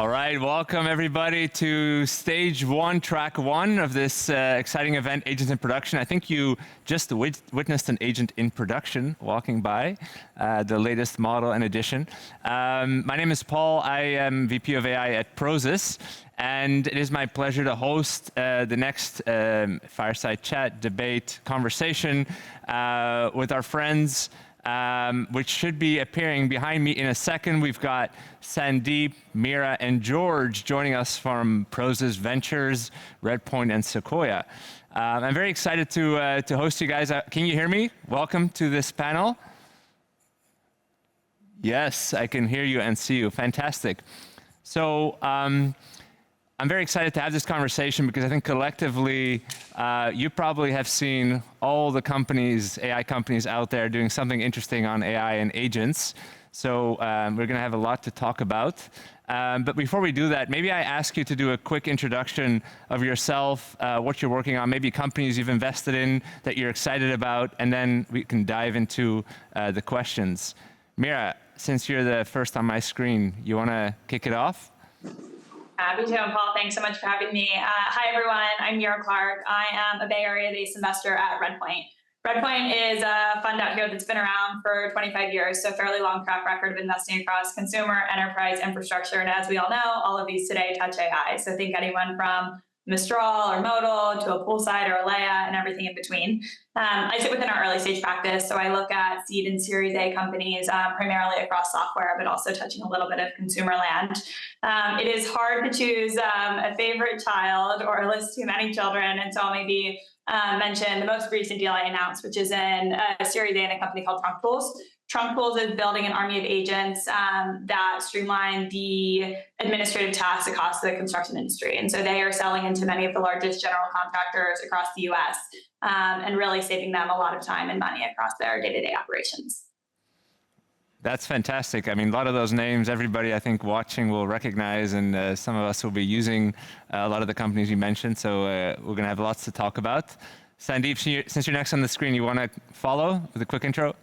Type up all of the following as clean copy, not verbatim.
All right, welcome everybody to stage one, track one of this exciting event, Agents in Production. I think you just witnessed an agent in production walking by, the latest model and edition. My name is Paul. I am VP of AI at Prosus, and it is my pleasure to host the next fireside chat, debate, conversation with our friends, which should be appearing behind me in a second. We've got Sandeep, Meera, and George joining us from Prosus Ventures, Redpoint, and Sequoia. I'm very excited to host you guys. Can you hear me? Welcome to this panel. Yes, I can hear you and see you. Fantastic. So I'm very excited to have this conversation because I think collectively you probably have seen all the companies, AI companies out there doing something interesting on AI and agents. So we're going to have a lot to talk about. But before we do that, maybe I ask you to do a quick introduction of yourself, what you're working on, maybe companies you've invested in that you're excited about, and then we can dive into the questions. Meera, since you're the first on my screen, you want to kick it off? Happy to, and Paul, thanks so much for having me. Hi, everyone. I'm Meera Clark. I am a Bay Area-based investor at Redpoint. Redpoint is a fund out here that's been around for 25 years, so a fairly long track record of investing across consumer, enterprise, infrastructure, and as we all know, all of these today touch AI. So think anyone from Mistral or Modal to a Poolside or a Leia and everything in between. I sit within our early stage practice, so I look at seed and Series A companies primarily across software, but also touching a little bit of consumer land. It is hard to choose a favorite child or list too many children, and so I'll maybe mention the most recent deal I announced, which is in a Series A in a company called Trunk Pools is building an army of agents that streamline the administrative tasks across the construction industry. And so they are selling into many of the largest general contractors across the US and really saving them a lot of time and money across their day-to-day operations. That's fantastic. I mean, a lot of those names, everybody I think watching will recognize, and some of us will be using a lot of the companies you mentioned. So we're going to have lots to talk about. Sandeep, since you're next on the screen, you want to follow with a quick intro?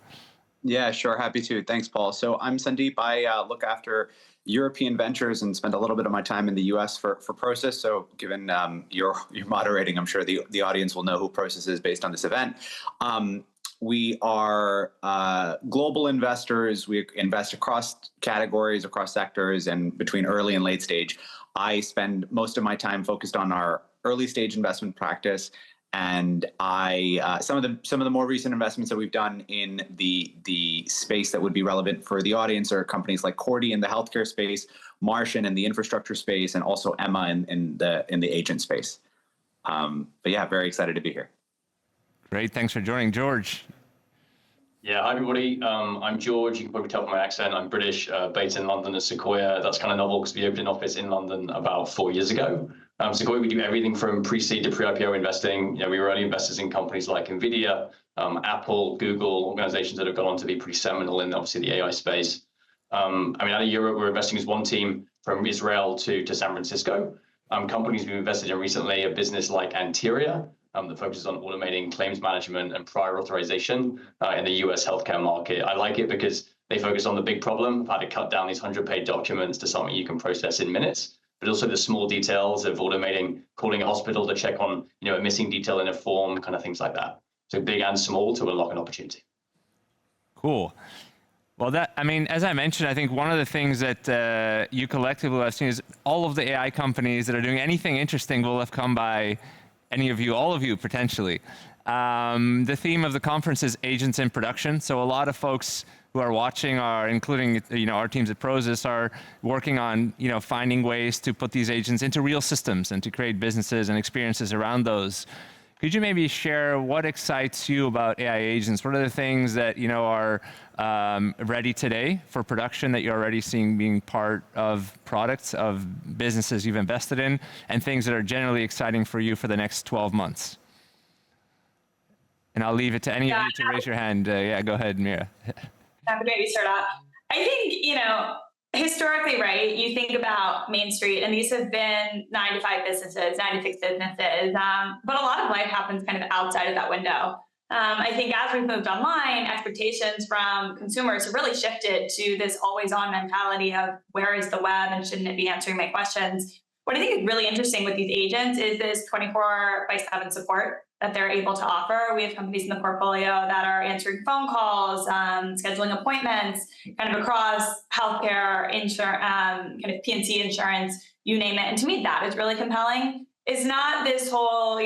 Yeah, sure. Happy to. Thanks, Paul. So I'm Sandeep. I look after European ventures and spend a little bit of my time in the US for Prosus. So given you're moderating, I'm sure the audience will know who Prosus is based on this event. We are global investors. We invest across categories, across sectors, and between early and late stage. I spend most of my time focused on our early stage investment practice. And some of the more recent investments that we've done in the space that would be relevant for the audience are companies like Cordy in the healthcare space, Martian in the infrastructure space, and also Emma in the agent space. But yeah, very excited to be here. Great, thanks for joining, George. Yeah, hi everybody. I'm George. You can probably tell from my accent. I'm British, based in London at Sequoia. That's kind of novel because we opened an office in London about 4 years ago. Sequoia, we do everything from pre-seed to pre-IPO investing. You know, we were early investors in companies like NVIDIA, Apple, Google, organizations that have gone on to be pretty seminal in obviously the AI space. I mean, out of Europe, we're investing as one team from Israel to San Francisco. Companies we've invested in recently, a business like Anteria, that focuses on automating claims management and prior authorization in the US healthcare market. I like it because they focus on the big problem of how to cut down these 100-page documents to something you can process in minutes, but also the small details of automating, calling a hospital to check on, a missing detail in a form, kind of things like that. So big and small to unlock an opportunity. Cool. Well, as I mentioned, I think one of the things that you collectively have seen is all of the AI companies that are doing anything interesting will have come by any of you, all of you potentially. The theme of the conference is agents in production. So a lot of folks who are watching are, including our teams at Prosus, are working on finding ways to put these agents into real systems and to create businesses and experiences around those. Could you maybe share what excites you about AI agents? What are the things that are ready today for production that you're already seeing being part of products of businesses you've invested in, and things that are generally exciting for you for the next 12 months? And I'll leave it to any of you to raise your hand. Yeah, go ahead, Meera. Happy to maybe start off. I think, historically, right, you think about Main Street, and these have been 9 to 5 businesses, 9 to 6 businesses, but a lot of life happens kind of outside of that window. I think as we've moved online, expectations from consumers have really shifted to this always-on mentality of where is the web and shouldn't it be answering my questions? What I think is really interesting with these agents is this 24/7 support that they're able to offer. We have companies in the portfolio that are answering phone calls, scheduling appointments, kind of across healthcare, kind of P&C insurance, you name it. And to me, that is really compelling. It's not this whole,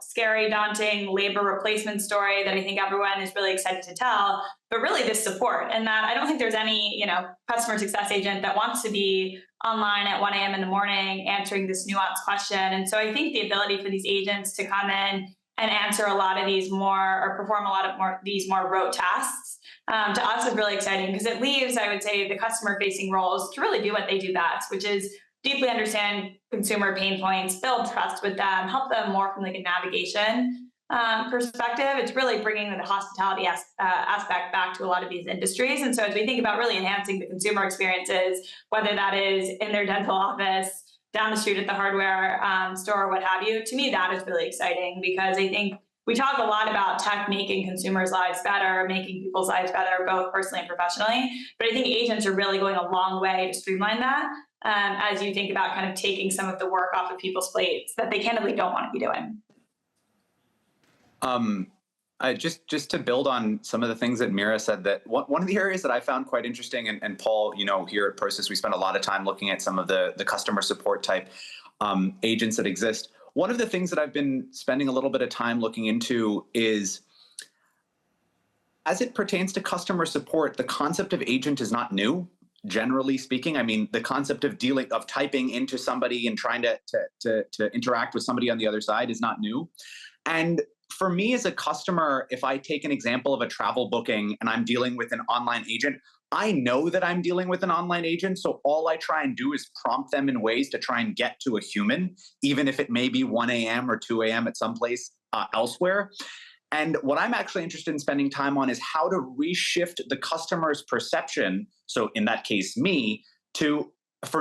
scary, daunting labor replacement story that I think everyone is really excited to tell, but really this support. And that I don't think there's any, customer success agent that wants to be online at 1 a.m. in the morning answering this nuanced question. And so I think the ability for these agents to come in and answer a lot of these perform a lot of these more rote tasks, to us is really exciting because it leaves, I would say, the customer-facing roles to really do what they do best, which is deeply understand consumer pain points, build trust with them, help them more from like a navigation perspective. It's really bringing the hospitality aspect back to a lot of these industries. And so as we think about really enhancing the consumer experiences, whether that is in their dental office, down the street at the hardware store, or what have you, to me, that is really exciting because I think we talk a lot about tech making consumers' lives better, making people's lives better, both personally and professionally. But I think agents are really going a long way to streamline that as you think about kind of taking some of the work off of people's plates that they candidly don't want to be doing. Just to build on some of the things that Meera said, that one of the areas that I found quite interesting, and Paul, here at Prosus, we spent a lot of time looking at some of the customer support type agents that exist. One of the things that I've been spending a little bit of time looking into is, as it pertains to customer support, the concept of agent is not new. Generally speaking, I mean, the concept of typing into somebody and trying to interact with somebody on the other side is not new. And for me as a customer, if I take an example of a travel booking and I'm dealing with an online agent, I know that I'm dealing with an online agent. So all I try and do is prompt them in ways to try and get to a human, even if it may be 1 a.m. or 2 a.m. at some place elsewhere. And what I'm actually interested in spending time on is how to reshift the customer's perception. So in that case, for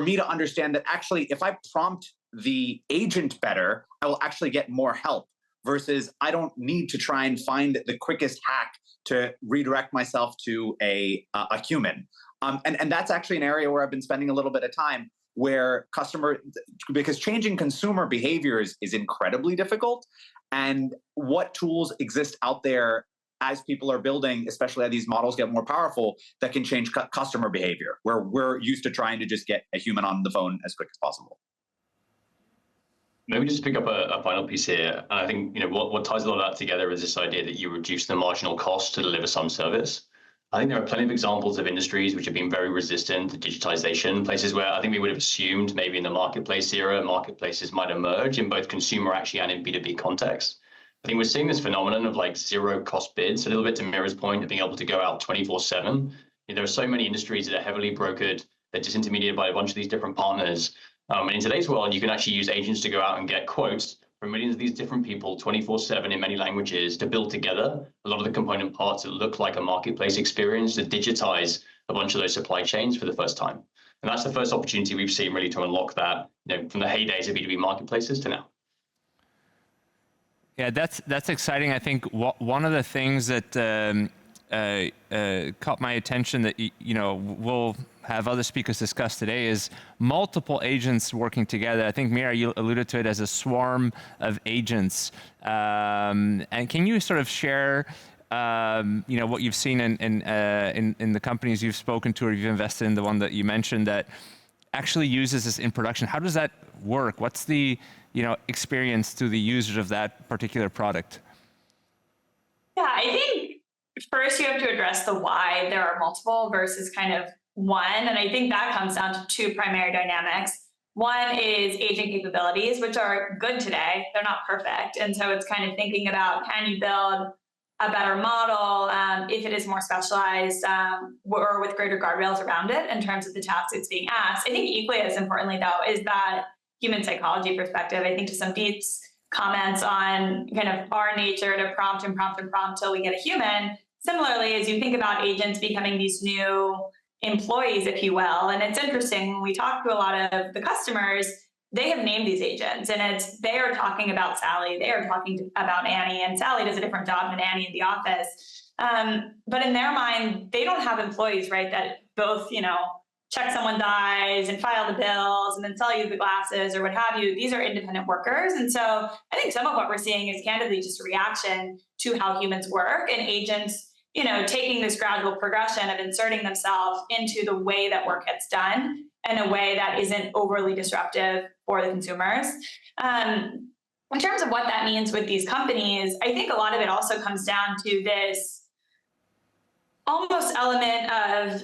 me to understand that actually, if I prompt the agent better, I will actually get more help versus I don't need to try and find the quickest hack to redirect myself to a human. And that's actually an area where I've been spending a little bit of time where because changing consumer behaviors is incredibly difficult. And what tools exist out there as people are building, especially as these models get more powerful, that can change customer behavior, where we're used to trying to just get a human on the phone as quick as possible. Maybe just pick up a final piece here. And I think what ties all of that together is this idea that you reduce the marginal cost to deliver some service. I think there are plenty of examples of industries which have been very resistant to digitization, places where I think we would have assumed maybe in the marketplace era, marketplaces might emerge in both consumer actually and in B2B context. I think we're seeing this phenomenon of like zero cost bids, a little bit to Meera's point of being able to go out 24/7. There are so many industries that are heavily brokered, they're disintermediated by a bunch of these different partners. And in today's world, you can actually use agents to go out and get quotes from millions of these different people 24/7 in many languages to build together a lot of the component parts that look like a marketplace experience to digitize a bunch of those supply chains for the first time. And that's the first opportunity we've seen really to unlock that, from the heydays of B2B marketplaces to now. Yeah, that's exciting. I think one of the things that caught my attention that we'll have other speakers discuss today is multiple agents working together. I think Meera, you alluded to it as a swarm of agents. And can you sort of share, what you've seen in the companies you've spoken to or you've invested in, the one that you mentioned that actually uses this in production? How does that work? What's the experience to the users of that particular product? Yeah, I think first you have to address the why there are multiple versus kind of one. And I think that comes down to two primary dynamics. One is agent capabilities, which are good today. They're not perfect. And so it's kind of thinking about, can you build a better model if it is more specialized or with greater guardrails around it in terms of the tasks it's being asked. I think equally as importantly, though, is that human psychology perspective. I think to Sandeep's comments on kind of our nature to prompt and prompt and prompt till we get a human. Similarly, as you think about agents becoming these new employees, if you will, and it's interesting when we talk to a lot of the customers, they have named these agents, and they are talking about Sally, they are talking about Annie, and Sally does a different job than Annie in the office. But in their mind, they don't have employees, right, that both, check someone's eyes and file the bills and then sell you the glasses or what have you. These are independent workers. And so I think some of what we're seeing is candidly just a reaction to how humans work, and agents, taking this gradual progression of inserting themselves into the way that work gets done in a way that isn't overly disruptive for the consumers. In terms of what that means with these companies, I think a lot of it also comes down to this almost element of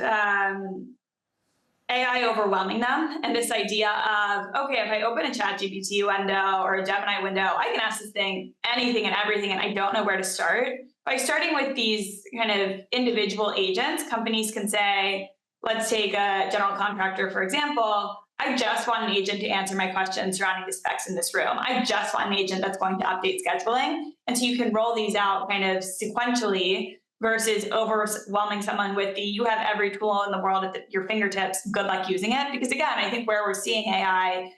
AI overwhelming them, and this idea of, okay, if I open a ChatGPT window or a Gemini window, I can ask this thing anything and everything, and I don't know where to start. By starting with these kind of individual agents, companies can say, let's take a general contractor, for example, I just want an agent to answer my questions surrounding the specs in this room. I just want an agent that's going to update scheduling. And so you can roll these out kind of sequentially versus overwhelming someone with you have every tool in the world at your fingertips, good luck using it. Because again, I think where we're seeing AI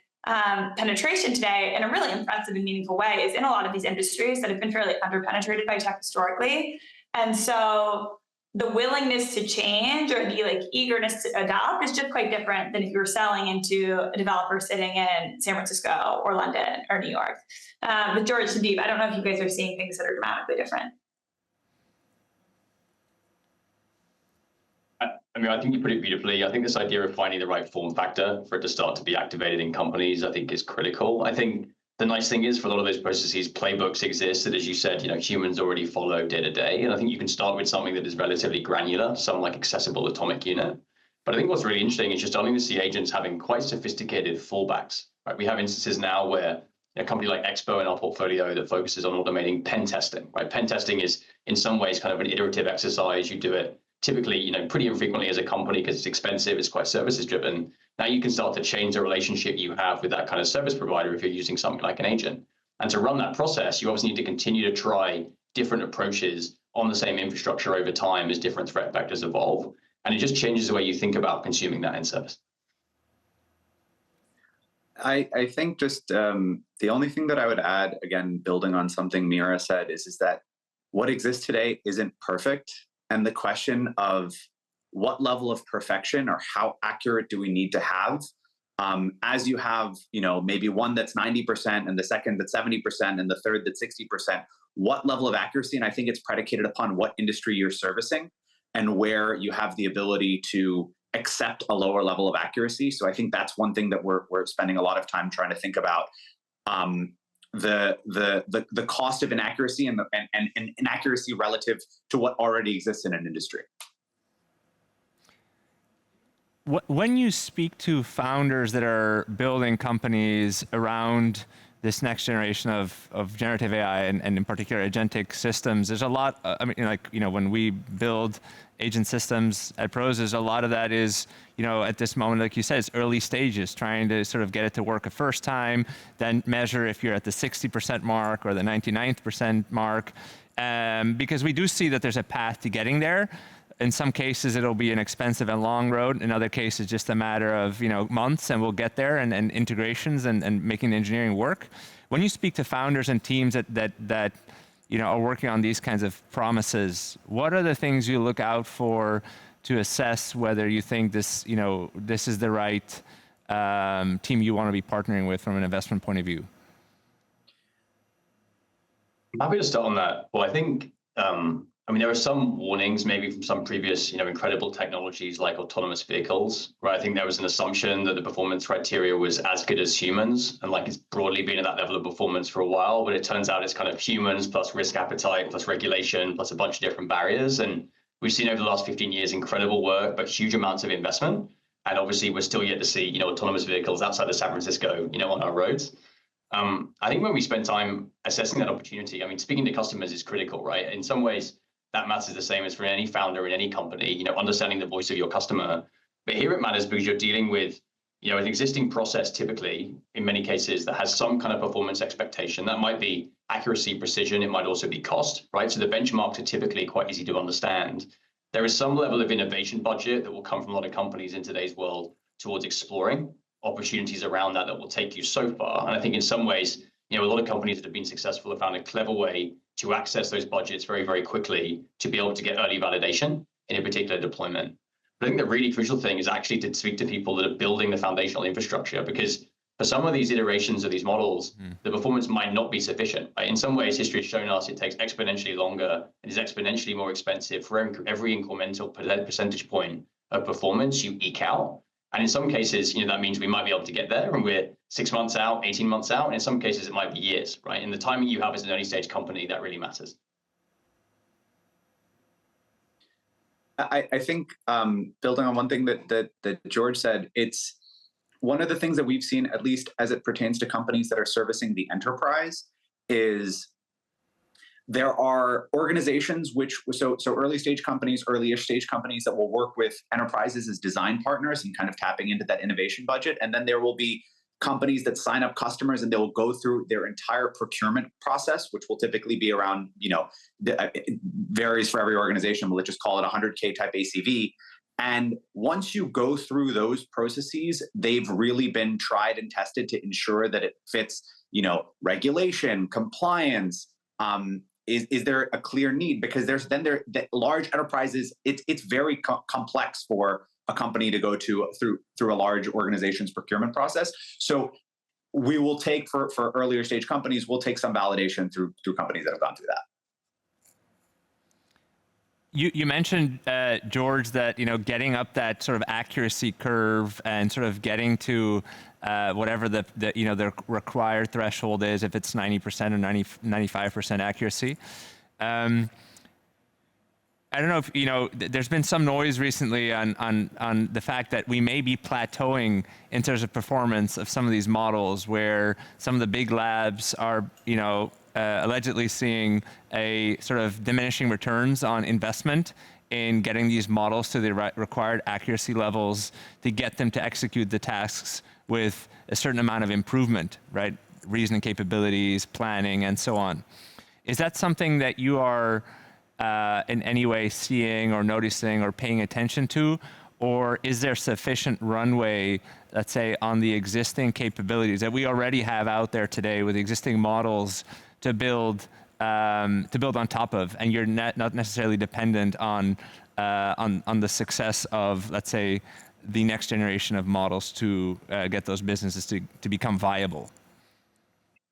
penetration today in a really impressive and meaningful way is in a lot of these industries that have been fairly underpenetrated by tech historically. And so the willingness to change or the eagerness to adopt is just quite different than if you're selling into a developer sitting in San Francisco or London or New York. With George, Sandeep, I don't know if you guys are seeing things that are dramatically different. I think you put it beautifully. I think this idea of finding the right form factor for it to start to be activated in companies, I think, is critical. I think the nice thing is for a lot of those processes, playbooks exist that, as you said, humans already follow day to day. And I think you can start with something that is relatively granular, some like accessible atomic unit. But I think what's really interesting is you're starting to see agents having quite sophisticated fallbacks. Right? We have instances now where a company like Expo in our portfolio that focuses on automating pen testing. Right? Pen testing is in some ways kind of an iterative exercise. You do it typically, pretty infrequently as a company because it's expensive, it's quite services driven. Now you can start to change the relationship you have with that kind of service provider if you're using something like an agent. And to run that process, you obviously need to continue to try different approaches on the same infrastructure over time as different threat vectors evolve. And it just changes the way you think about consuming that end service. I think just the only thing that I would add, again, building on something Meera said, is that what exists today isn't perfect. And the question of what level of perfection or how accurate do we need to have, as you have, maybe one that's 90% and the second that's 70% and the third that's 60%, what level of accuracy? And I think it's predicated upon what industry you're servicing and where you have the ability to accept a lower level of accuracy. So I think that's one thing that we're spending a lot of time trying to think about. The cost of inaccuracy and inaccuracy relative to what already exists in an industry. When you speak to founders that are building companies around this next generation of generative AI and in particular agentic systems, there's a lot. When we build agent systems at Prosus, a lot of that is, at this moment, like you said, it's early stages, trying to sort of get it to work a first time, then measure if you're at the 60% mark or the 99th% mark, because we do see that there's a path to getting there. In some cases, it'll be an expensive and long road. In other cases, just a matter of months, and we'll get there, and integrations and making the engineering work. When you speak to founders and teams that are working on these kinds of promises, what are the things you look out for to assess whether you think this is the right team you want to be partnering with from an investment point of view? I'm happy to start on that. Well, I think there are some warnings maybe from some previous, incredible technologies like autonomous vehicles, where I think there was an assumption that the performance criteria was as good as humans, and it's broadly been at that level of performance for a while, but it turns out it's kind of humans plus risk appetite plus regulation plus a bunch of different barriers. And we've seen over the last 15 years incredible work, but huge amounts of investment. And obviously we're still yet to see, autonomous vehicles outside of San Francisco, on our roads. I think when we spend time assessing that opportunity, speaking to customers is critical, right? In some ways, that matters the same as for any founder in any company, understanding the voice of your customer. But here it matters because you're dealing with, an existing process typically, in many cases, that has some kind of performance expectation. That might be accuracy, precision, it might also be cost, right? So the benchmarks are typically quite easy to understand. There is some level of innovation budget that will come from a lot of companies in today's world towards exploring opportunities around that will take you so far. And I think in some ways, a lot of companies that have been successful have found a clever way to access those budgets very, very quickly to be able to get early validation in a particular deployment. But I think the really crucial thing is actually to speak to people that are building the foundational infrastructure, because for some of these iterations of these models, the performance might not be sufficient. In some ways, history has shown us it takes exponentially longer and is exponentially more expensive for every incremental percentage point of performance you eke out. And in some cases, that means we might be able to get there and we're 6 months out, 18 months out. And in some cases, it might be years, right? And the timing you have as an early stage company, that really matters. I think building on one thing that George said, it's one of the things that we've seen, at least as it pertains to companies that are servicing the enterprise, is there are organizations so early stage companies, early-ish stage companies that will work with enterprises as design partners and kind of tapping into that innovation budget. And then there will be companies that sign up customers and they will go through their entire procurement process, which will typically be around, it varies for every organization, but let's just call it 100K type ACV. And once you go through those processes, they've really been tried and tested to ensure that it fits, regulation, compliance. Is there a clear need? Because the large enterprises, it's very complex for a company to go through a large organization's procurement process. So we will take for earlier stage companies, we'll take some validation through companies that have gone through that. You mentioned, George, that getting up that sort of accuracy curve and sort of getting to whatever the required threshold is, if it's 90% or 95% accuracy. I don't know if there's been some noise recently on the fact that we may be plateauing in terms of performance of some of these models, where some of the big labs are allegedly seeing a sort of diminishing returns on investment in getting these models to the required accuracy levels to get them to execute the tasks with a certain amount of improvement, right? Reasoning capabilities, planning, and so on. Is that something that you are in any way seeing or noticing or paying attention to? Or is there sufficient runway, let's say, on the existing capabilities that we already have out there today with existing models to build on top of, and you're not necessarily dependent on the success of, let's say, the next generation of models to get those businesses to become viable?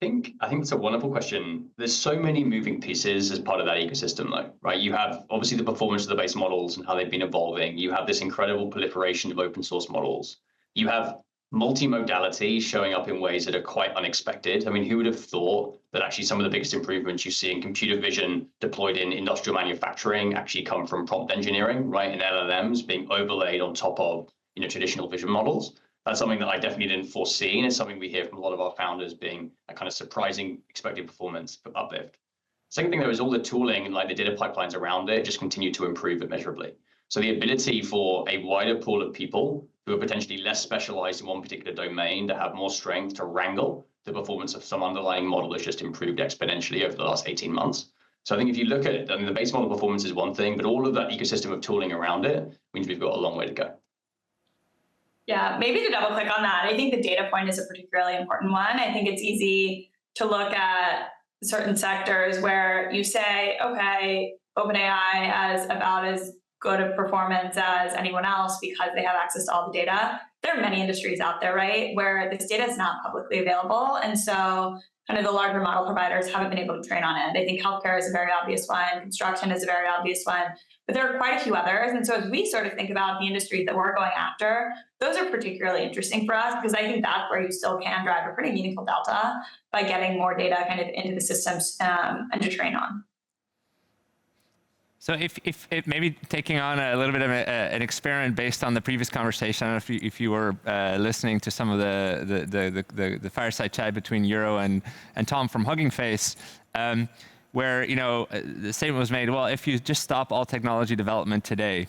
I think it's a wonderful question. There's so many moving pieces as part of that ecosystem, though, right? You have obviously the performance of the base models and how they've been evolving. You have this incredible proliferation of open source models. You have multimodality showing up in ways that are quite unexpected. I mean, who would have thought that actually some of the biggest improvements you see in computer vision deployed in industrial manufacturing actually come from prompt engineering, right? And LLMs being overlaid on top of traditional vision models. That's something that I definitely didn't foresee, and it's something we hear from a lot of our founders being a kind of surprising expected performance uplift. Second thing, though, is all the tooling and the data pipelines around it just continue to improve immeasurably. So the ability for a wider pool of people who are potentially less specialized in one particular domain to have more strength to wrangle the performance of some underlying model has just improved exponentially over the last 18 months. So I think if you look at it, the base model performance is one thing, but all of that ecosystem of tooling around it means we've got a long way to go. Yeah, maybe to double click on that, I think the data point is a particularly important one. I think it's easy to look at certain sectors where you say, okay, OpenAI has about as good a performance as anyone else because they have access to all the data. There are many industries out there, right, where this data is not publicly available. And so kind of the larger model providers haven't been able to train on it. I think healthcare is a very obvious one. Construction is a very obvious one. But there are quite a few others. And so as we sort of think about the industries that we're going after, those are particularly interesting for us because I think that's where you still can drive a pretty meaningful delta by getting more data kind of into the systems and to train on. So if maybe taking on a little bit of an experiment based on the previous conversation, I don't know if you were listening to some of the fireside chat between Euro and Tom from Hugging Face, where the statement was made, well, if you just stop all technology development today,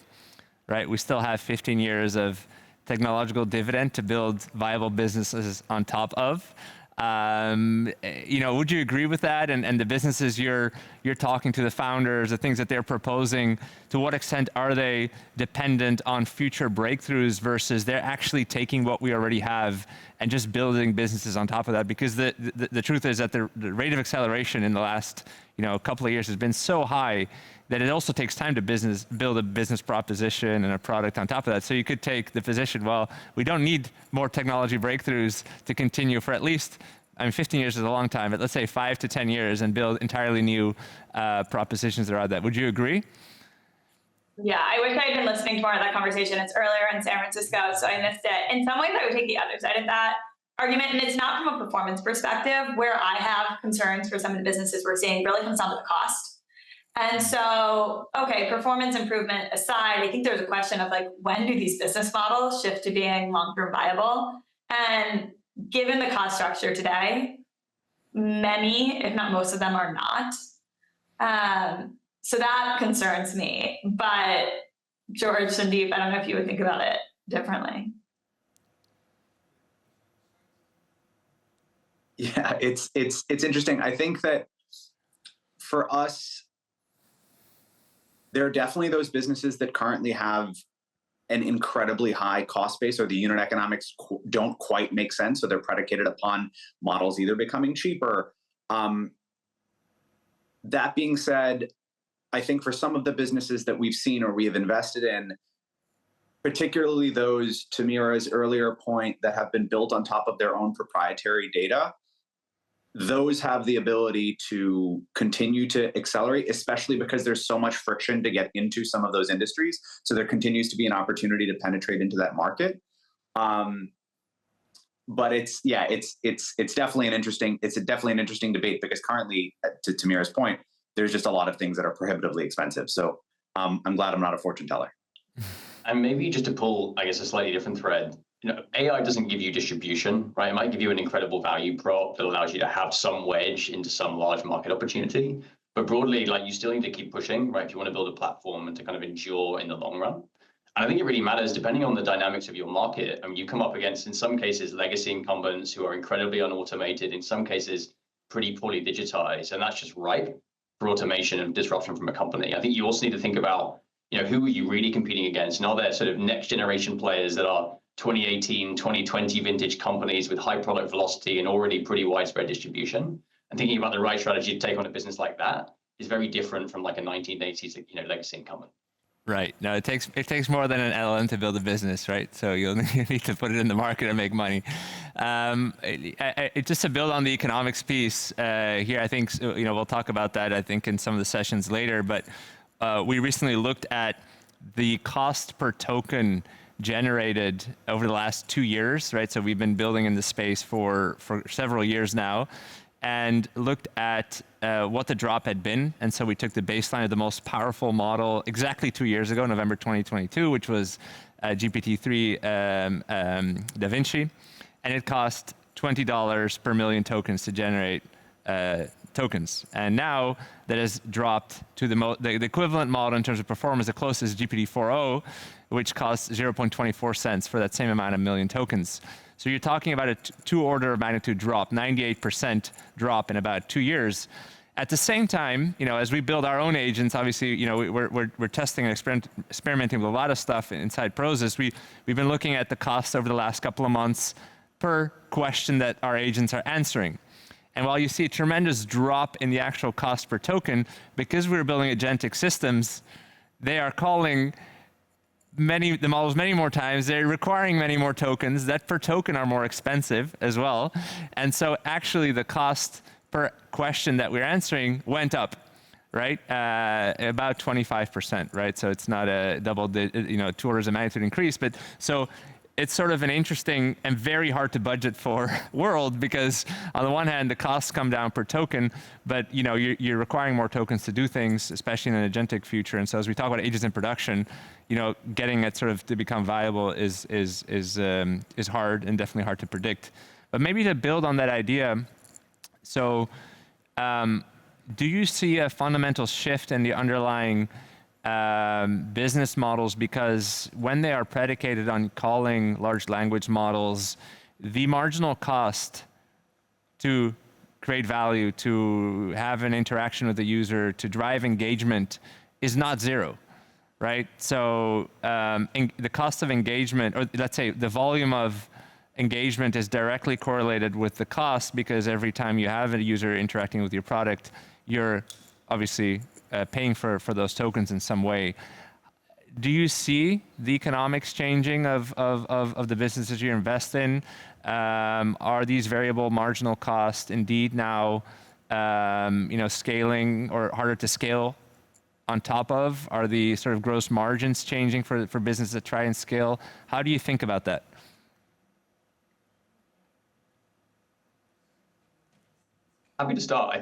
right, we still have 15 years of technological dividend to build viable businesses on top of. Would you agree with that? And the businesses you're talking to, the founders, the things that they're proposing, to what extent are they dependent on future breakthroughs versus they're actually taking what we already have and just building businesses on top of that? Because the truth is that the rate of acceleration in the last couple of years has been so high that it also takes time to build a business proposition and a product on top of that. So you could take the position, well, we don't need more technology breakthroughs to continue for at least, 15 years is a long time, but let's say 5 to 10 years and build entirely new propositions around that. Would you agree? Yeah, I wish I had been listening to more of that conversation. It's earlier in San Francisco, so I missed it. In some ways, I would take the other side of that argument, and it's not from a performance perspective. Where I have concerns for some of the businesses we're seeing really comes down to the cost. And so, okay, performance improvement aside, I think there's a question of when do these business models shift to being long-term viable? And given the cost structure today, many, if not most of them, are not. So that concerns me. But George, Sandeep, I don't know if you would think about it differently. Yeah, it's interesting. I think that for us, there are definitely those businesses that currently have an incredibly high cost base, or the unit economics don't quite make sense, so they're predicated upon models either becoming cheaper. That being said, I think for some of the businesses that we've seen or we have invested in, particularly those, to Meera's earlier point, that have been built on top of their own proprietary data, those have the ability to continue to accelerate, especially because there's so much friction to get into some of those industries. So there continues to be an opportunity to penetrate into that market. But it's definitely an interesting debate, because currently, to Meera's point, there's just a lot of things that are prohibitively expensive. So I'm glad I'm not a fortune teller. And maybe just to pull, I guess, a slightly different thread, AI doesn't give you distribution, right? It might give you an incredible value prop that allows you to have some wedge into some large market opportunity. But broadly, you still need to keep pushing, right? If you want to build a platform and to kind of endure in the long run. And I think it really matters depending on the dynamics of your market. I mean, you come up against, in some cases, legacy incumbents who are incredibly unautomated, in some cases, pretty poorly digitized. And that's just ripe for automation and disruption from a company. I think you also need to think about, who are you really competing against? And are there sort of next generation players that are 2018, 2020 vintage companies with high product velocity and already pretty widespread distribution? And thinking about the right strategy to take on a business like that is very different from a 1980s, legacy incumbent. Right. No, it takes more than an LLM to build a business, right? So you need to put it in the market and make money. Just to build on the economics piece here, I think we'll talk about that, I think, in some of the sessions later. But we recently looked at the cost per token generated over the last 2 years, right? So we've been building in this space for several years now, and looked at what the drop had been. And so we took the baseline of the most powerful model exactly 2 years ago, November 2022, which was GPT-3 Da Vinci, and it cost $20 per million tokens to generate tokens. And now that has dropped to the equivalent model in terms of performance, the closest GPT-4o, which costs 0.24 cents for that same amount of million tokens. So you're talking about a 2 order of magnitude drop, 98% drop in about 2 years. At the same time, as we build our own agents, obviously, we're testing and experimenting with a lot of stuff inside Prosus. We've been looking at the costs over the last couple of months per question that our agents are answering. And while you see a tremendous drop in the actual cost per token, because we're building agentic systems, they are calling the models many more times. They're requiring many more tokens that per token are more expensive as well. And so actually the cost per question that we're answering went up, right? About 25%, right? So it's not a 2 orders of magnitude increase, but so it's sort of an interesting and very hard to budget for world, because on the one hand, the costs come down per token, but you're requiring more tokens to do things, especially in an agentic future. And so as we talk about agents in production, getting it sort of to become viable is hard, and definitely hard to predict. But maybe to build on that idea, so do you see a fundamental shift in the underlying business models? Because when they are predicated on calling large language models, the marginal cost to create value, to have an interaction with the user, to drive engagement is not zero, right? So the cost of engagement, or let's say the volume of engagement is directly correlated with the cost, because every time you have a user interacting with your product, you're obviously paying for those tokens in some way. Do you see the economics changing of the businesses you invest in? Are these variable marginal costs indeed now, scaling or harder to scale on top of? Are the sort of gross margins changing for businesses that try and scale? How do you think about that? Happy to start.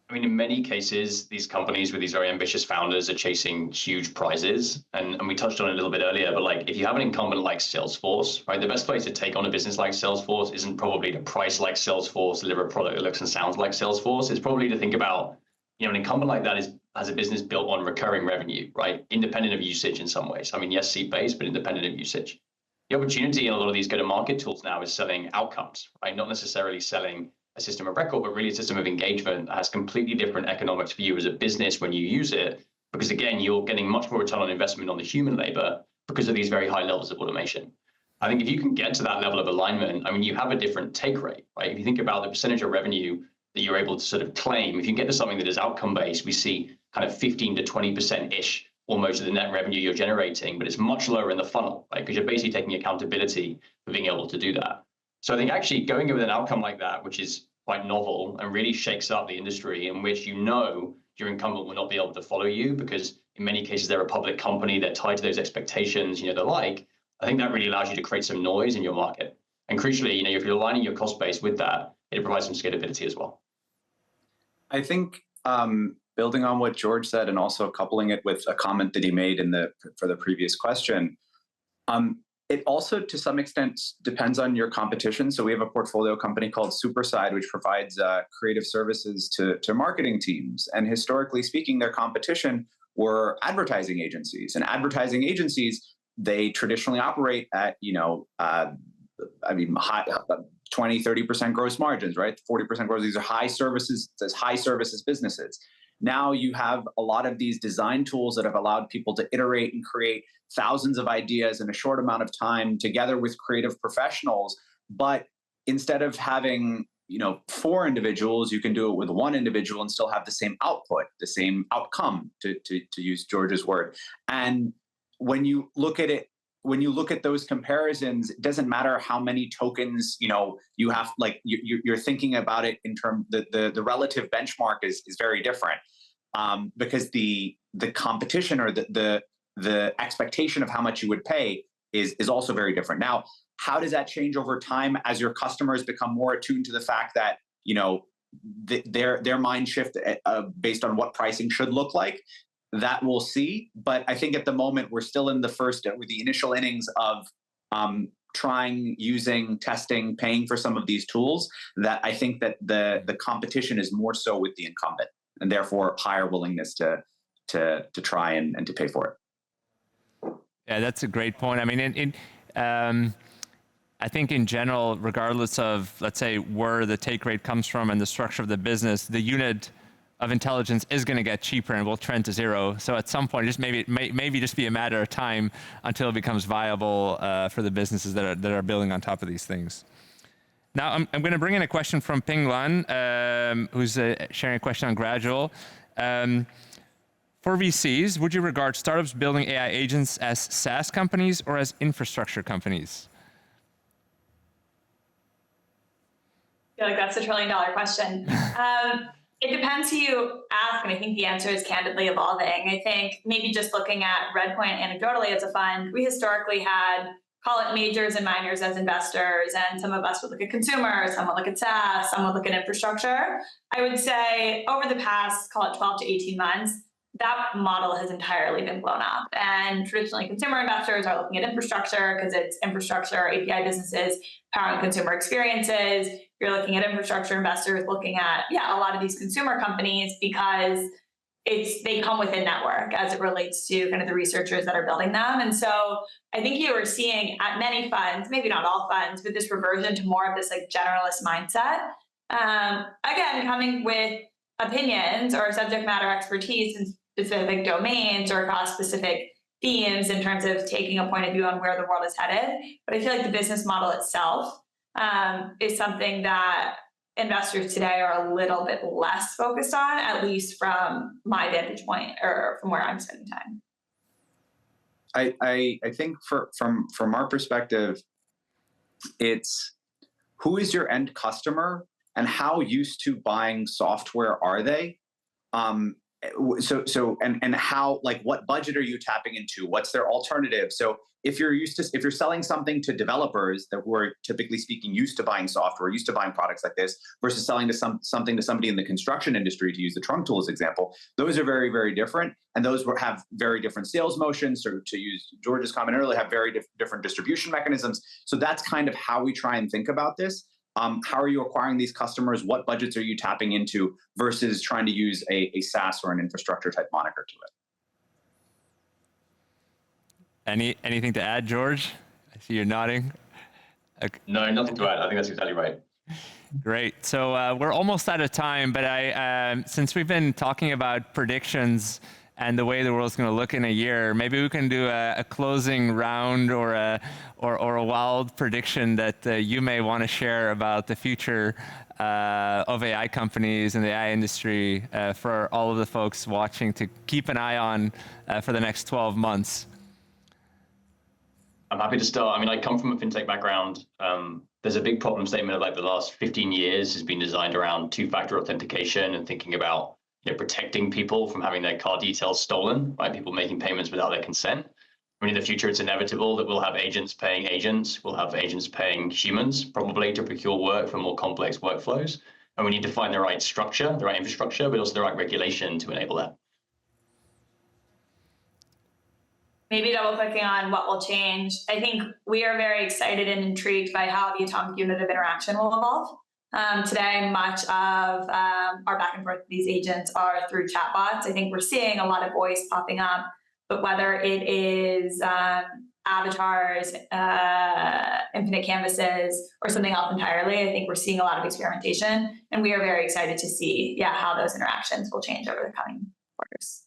I mean, in many cases, these companies with these very ambitious founders are chasing huge prizes. And we touched on it a little bit earlier, but like if you have an incumbent like Salesforce, right, the best place to take on a business like Salesforce isn't probably to price like Salesforce, deliver a product that looks and sounds like Salesforce. It's probably to think about, an incumbent like that has a business built on recurring revenue, right? Independent of usage in some ways. I mean, yes, seat-based, but independent of usage. The opportunity in a lot of these go-to-market tools now is selling outcomes, right? Not necessarily selling a system of record, but really a system of engagement that has completely different economics for you as a business when you use it, because again, you're getting much more return on investment on the human labor because of these very high levels of automation. I think if you can get to that level of alignment, I mean, you have a different take rate, right? If you think about the percentage of revenue that you're able to sort of claim, if you can get to something that is outcome-based, we see kind of 15 to 20%-ish almost of the net revenue you're generating, but it's much lower in the funnel, right? Because you're basically taking accountability for being able to do that. So I think actually going with an outcome like that, which is quite novel and really shakes up the industry, in which your incumbent will not be able to follow you because in many cases they're a public company, they're tied to those expectations, the like. I think that really allows you to create some noise in your market. And crucially, if you're aligning your cost base with that, it provides some scalability as well. I think building on what George said and also coupling it with a comment that he made for the previous question, it also, to some extent, depends on your competition. So we have a portfolio company called Superside, which provides creative services to marketing teams. And historically speaking, their competition were advertising agencies. And advertising agencies, they traditionally operate at, high 20, 30% gross margins, right? 40% gross. These are high services businesses. Now you have a lot of these design tools that have allowed people to iterate and create thousands of ideas in a short amount of time together with creative professionals. But instead of having, 4 individuals, you can do it with 1 individual and still have the same output, the same outcome, to use George's word. And when you look at those comparisons, it doesn't matter how many tokens, you have, like you're thinking about it in terms, the relative benchmark is very different, because the competition or the expectation of how much you would pay is also very different. Now, how does that change over time as your customers become more attuned to the fact that, their mind shift based on what pricing should look like? That we'll see. But I think at the moment, we're still in the initial innings of trying, using, testing, paying for some of these tools, that I think that the competition is more so with the incumbent, and therefore higher willingness to try and to pay for it. Yeah, that's a great point. I mean, I think in general, regardless of, let's say, where the take rate comes from and the structure of the business, the unit of intelligence is going to get cheaper and will trend to zero. So at some point, maybe just be a matter of time until it becomes viable for the businesses that are building on top of these things. Now, I'm going to bring in a question from Ping Lan, who's sharing a question on Gradual. For VCs, would you regard startups building AI agents as SaaS companies or as infrastructure companies? I feel like that's a $1 trillion question. It depends who you ask, and I think the answer is candidly evolving. I think maybe just looking at Redpoint anecdotally as a fund, we historically had, call it majors and minors as investors, and some of us would look at consumer, some would look at SaaS, some would look at infrastructure. I would say over the past, call it 12 to 18 months, that model has entirely been blown up. And traditionally, consumer investors are looking at infrastructure because it's infrastructure, API businesses, powering consumer experiences. You're looking at infrastructure investors looking at, a lot of these consumer companies because they come with a network as it relates to kind of the researchers that are building them. And so I think you are seeing at many funds, maybe not all funds, but this reversion to more of this like generalist mindset. Again, coming with opinions or subject matter expertise in specific domains or across specific themes in terms of taking a point of view on where the world is headed. But I feel like the business model itself is something that investors today are a little bit less focused on, at least from my vantage point or from where I'm spending time. I think from our perspective, it's who is your end customer and how used to buying software are they? And how, like, what budget are you tapping into? What's their alternative? So if you're selling something to developers that who are typically speaking used to buying software, used to buying products like this, versus selling to something to somebody in the construction industry, to use the trunk tool as example, those are very, very different, and those have very different sales motions. Or to use George's comment earlier, have very different distribution mechanisms. So that's kind of how we try and think about this. How are you acquiring these customers? What budgets are you tapping into versus trying to use a SaaS or an infrastructure type moniker to it? Anything to add, George? I see you're nodding. Okay. No, nothing to add. I think that's exactly right. Great. So we're almost out of time, but since we've been talking about predictions and the way the world's going to look in a year, maybe we can do a closing round or a wild prediction that you may want to share about the future of AI companies and the AI industry for all of the folks watching to keep an eye on for the next 12 months. I'm happy to start. I mean, I come from a fintech background. There's a big problem statement of like the last 15 years has been designed around two-factor authentication and thinking about protecting people from having their card details stolen by people making payments without their consent. I mean, in the future, it's inevitable that we'll have agents paying agents. We'll have agents paying humans, probably to procure work for more complex workflows. And we need to find the right structure, the right infrastructure, but also the right regulation to enable that. Maybe double clicking on what will change. I think we are very excited and intrigued by how the atomic unit of interaction will evolve. Today, much of our back and forth with these agents are through chatbots. I think we're seeing a lot of voice popping up, but whether it is avatars, infinite canvases, or something else entirely, I think we're seeing a lot of experimentation, and we are very excited to see, how those interactions will change over the coming quarters.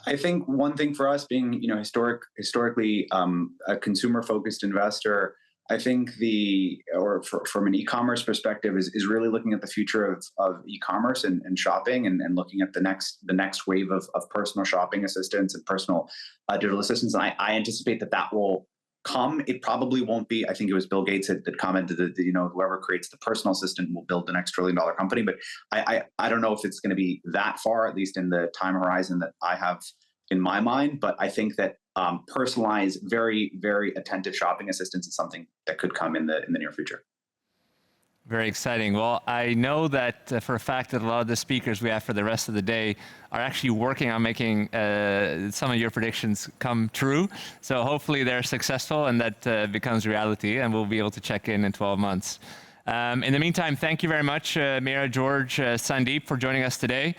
I think one thing for us, being historically a consumer-focused investor, I think from an e-commerce perspective is really looking at the future of e-commerce and shopping and looking at the next wave of personal shopping assistants and personal digital assistants. And I anticipate that will come. It probably won't be. I think it was Bill Gates that commented that whoever creates the personal assistant will build the next trillion-dollar company. But I don't know if it's going to be that far, at least in the time horizon that I have in my mind. But I think that personalized, very, very attentive shopping assistance is something that could come in the near future. Very exciting. Well, I know that for a fact that a lot of the speakers we have for the rest of the day are actually working on making some of your predictions come true. So hopefully they're successful and that becomes reality, and we'll be able to check in 12 months. In the meantime, thank you very much, Meera, George, Sandeep, for joining us today.